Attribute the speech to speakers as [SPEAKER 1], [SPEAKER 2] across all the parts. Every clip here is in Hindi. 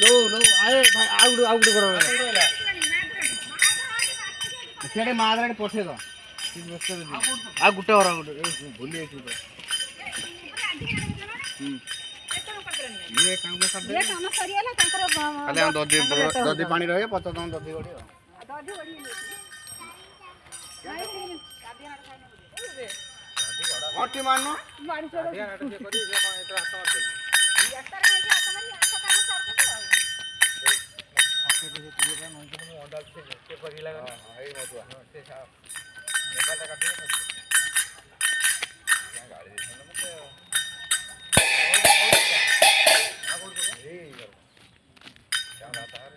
[SPEAKER 1] लो लो आए भाई आउट करो सेटे मादरा पठे दो आ गुटे और भूली ये काम कर दे ये काम सरियाला तंकर खाली हम ददी पानी रहे पचा दम ददी गडी ददी गडी मोटी मानो मारी छोड़ दिया नाटक करी जे कोन एत हाथ मार दे एक्टर खाई के हाथ मारी आछा काम कर दे आके जे तुरे का नंबर में ऑर्डर से परी लगा हां ए मधुआ से मोबाइल का दे क्या गाड़ी दे मत क्या बात है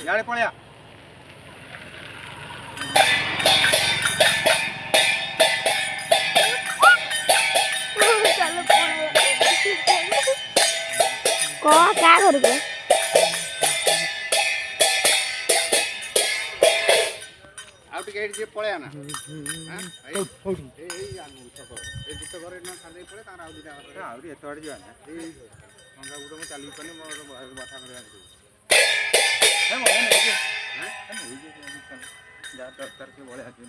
[SPEAKER 1] यारे पळया
[SPEAKER 2] को क्या करबे
[SPEAKER 1] आउट गेट जे पळया ना हां ए आनु सको ए जित घरे ना खाली पळे तार आउ दिटा घरे आउरी एतवाडी जा ना ए मंगा गुडो म चाली पने मोर बाथा करे ए मोर ने के हां ए जे जा दफ्तर के बोले आके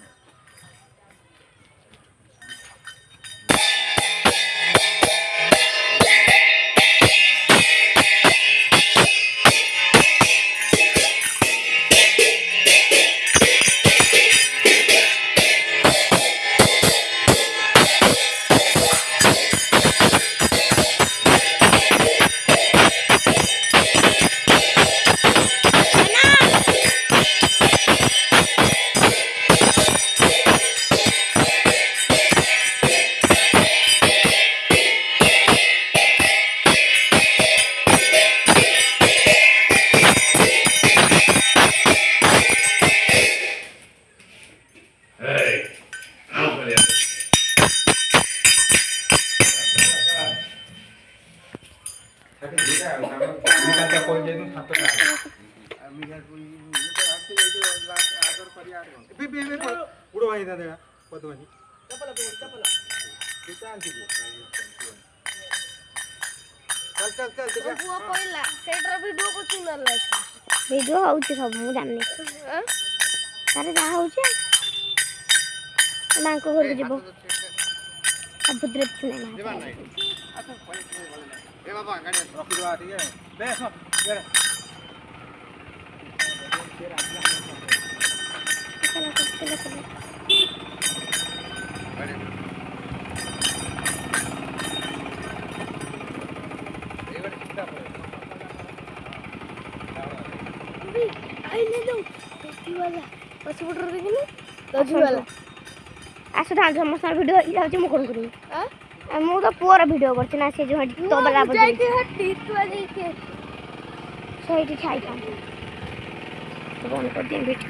[SPEAKER 1] उड़ो भाई दादा पदवानी चपल चल
[SPEAKER 2] बुआ कोइला सेटर वीडियो को चुनल वीडियो होउची सब मु जाननी तारे जा होउची मां को घर जीवो अब बुद्रे चुने ना
[SPEAKER 1] जीवन नहीं ए बाबा गाड़ी रखी दो ठीक है बेस बेरा
[SPEAKER 2] चला
[SPEAKER 3] पछी पटर देखिनु दजी वाला
[SPEAKER 2] आसो धान समस्त वीडियो इ जाउची मु कोन करी हां मु तो पूरा वीडियो करछि ना से जो हटी तो बला बजे
[SPEAKER 3] जाई के हटी तू वाली के
[SPEAKER 2] सही छाई था तो कौन कर दे बीच